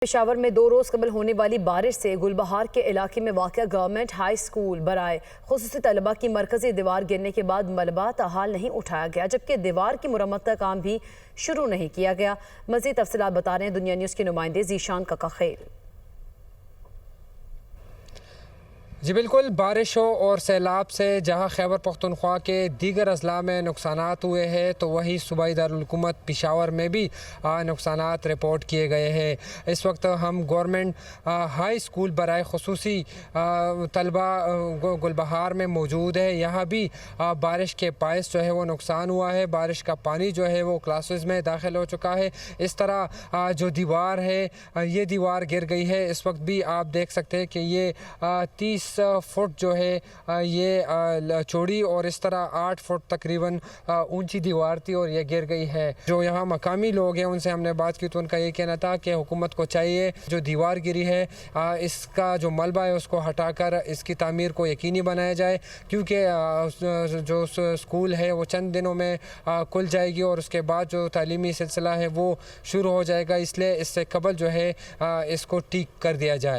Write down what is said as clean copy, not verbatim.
پشاور میں 2 روز قبل ہونے والی بارش سے گلبہار کے علاقے میں واقع گورنمنٹ ہائی سکول برائے خصوصی طلبہ کی مرکزی دیوار گرنے کے بعد ملبہ تاحال نہیں اٹھایا گیا، جبکہ دیوار کی مرمت کا کام بھی شروع نہیں کیا گیا۔ مزید تفصیلات بتا رہے ہیں دنیا نیوز کے نمائندے ذیشان ککاخیل۔ جی بالکل، بارشوں اور سیلاب سے جہاں خیبر پختونخوا کے دیگر اضلاع میں نقصانات ہوئے ہیں تو وہی صوبائی دارالحکومت پشاور میں بھی نقصانات رپورٹ کیے گئے ہیں۔ اس وقت ہم گورنمنٹ ہائی سکول برائے خصوصی طلبہ گلبہار میں موجود ہے۔ یہاں بھی بارش کے باعث جو ہے وہ نقصان ہوا ہے، بارش کا پانی جو ہے وہ کلاسز میں داخل ہو چکا ہے۔ اس طرح جو دیوار ہے یہ دیوار گر گئی ہے۔ اس وقت بھی آپ دیکھ سکتے ہیں کہ یہ 30 فٹ جو ہے یہ چوڑی اور اس طرح 8 فٹ تقریباً اونچی دیوار تھی اور یہ گر گئی ہے۔ جو یہاں مقامی لوگ ہیں ان سے ہم نے بات کی تو ان کا یہ کہنا تھا کہ حکومت کو چاہیے جو دیوار گری ہے اس کا جو ملبہ ہے اس کو ہٹا کر اس کی تعمیر کو یقینی بنایا جائے، کیونکہ جو سکول ہے وہ چند دنوں میں کھل جائے گی اور اس کے بعد جو تعلیمی سلسلہ ہے وہ شروع ہو جائے گا، اس لیے اس سے قبل جو ہے اس کو ٹھیک کر دیا جائے۔